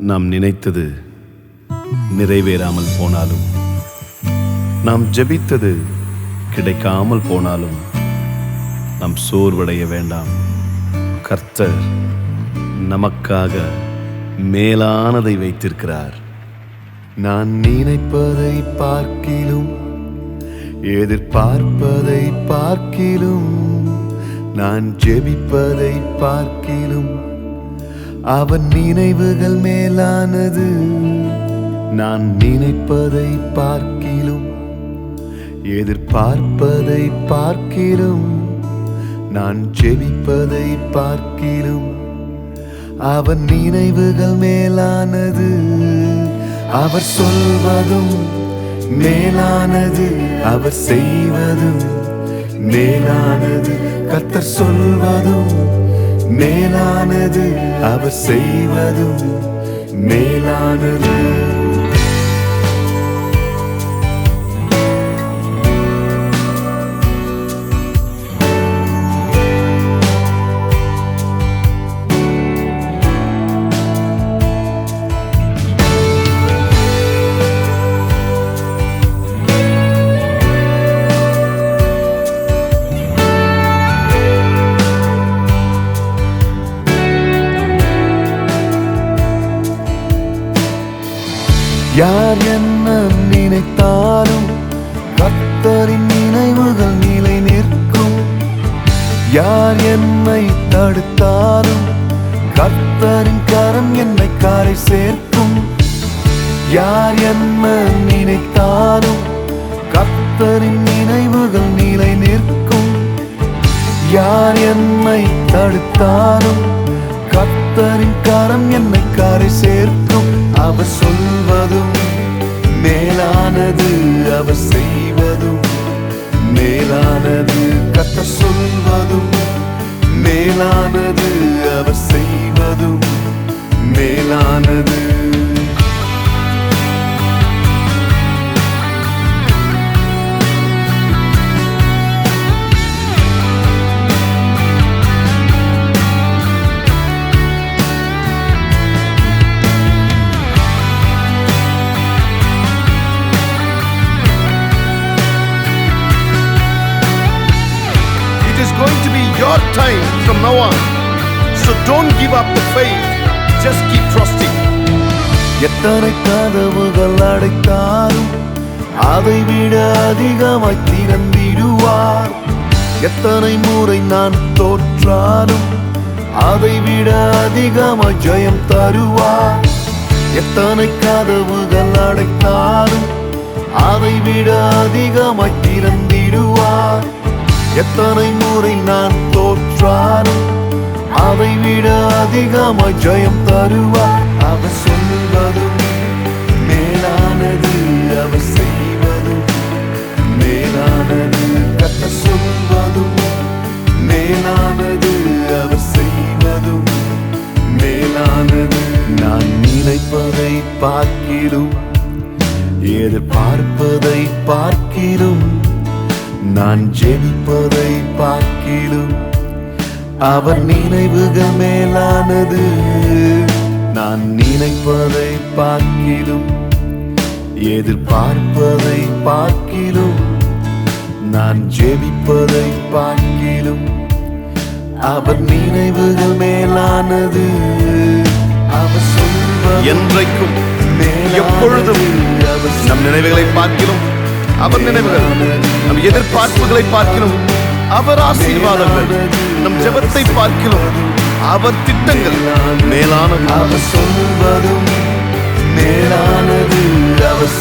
நாம் நினைத்தது நிறைவேறாமல் போனாலும், நாம் ஜெபித்தது கிடைக்காமல் போனாலும் நாம் சோர்வடைய வேண்டாம். கர்த்தர் நமக்காக மேலானதை வைத்திருக்கிறார். நான் நினைப்பதை பார்க்கிலும் எதிர்பார்ப்பதை பார்க்கிலும், நான் ஜெபிப்பதை பார்க்கிலும் அவன் நினைவுகள் மேலானது. நான் நினைப்பதை பார்க்கிலும் எதிர்பார்ப்பதை பார்க்கிலும், நான் ஜெபிப்பதை பார்க்கிலும் அவன் நினைவுகள் மேலானது. அவர் சொல்வதும் மேலானது, அவர் செய்வதும் மேலானது. கர்த்தர் சொல்வதும் மேலானது, அவர் செய்வதும் மேலானது. யார் என்ன நினைத்தாலும் கர்த்தரின் நினைவுகள் நிலை நிற்கும். யார் என்னை தடுத்தாலும் கர்த்தரின் கரம் என்னை கரை சேர்க்கும். யார் என்ன நினைத்தாலும் கர்த்தரின் நினைவுகள் நிலை நிற்கும். யார் என்னை தடுத்தாலும் கர்த்தரின் கரம் என்னை கரை சேர்க்கும். அவர் சொல்வதும் மேலானது, அவர் செய்வதும் மேலானது. கர்த்தர் சொல்வதும் மேலானது, அவர் செய்வதும் மேலானது. Going to be your time from now on, so don't give up the faith, just keep trusting. எத்தனை கதவுகள் அடைத்தாலும் அதை விட அதிகமாய் திறந்திடுவார். எத்தனை முறை நான் தோற்றாலும் அதை விட அதிகமாய் ஜெயம் தருவார். எத்தனை கதவுகள் அடைத்தாலும் அதை விட அதிகமாய் திறந்திடுவார். எத்தனை முறை நான் தோற்றாலும் அதை விட அதிகமாய் ஜெயம் தருவார். அவர் சொல்வதும் மேலானது, அவர் செய்வதும் மேலானது. கர்த்தர் சொல்வதும் மேலானது, அவர் செய்வதும் மேலானது. நான் நினைப்பதை பார்க்கிலும் எதிர்பார்ப்பதை பார்க்கிலும், நான் ஜெபிப்பதை பார்க்கிலும் அவர் நினைவுகள் மேலானது. நான் நினைப்பதை பார்க்கிலும் எதிர்பார்ப்பதை பார்க்கிலும், நான் ஜெபிப்பதை பார்க்கிலும் அவர் நினைவுகள் மேலானது. அவர் சொல்வது என்றைக்கும் எப்பொழுதும் நம் நினைவுகளை பார்க்கிறோம். அவர் நினைவுகள், நம் எதிர்பார்ப்புகளை பார்க்கிறோம். அவர் ஆசீர்வாதங்கள், நம் ஜெபத்தை பார்க்கிறோம். அவர் திட்டங்கள் மேலானது. அவர் சொல்வதும் மேலானது, அவர்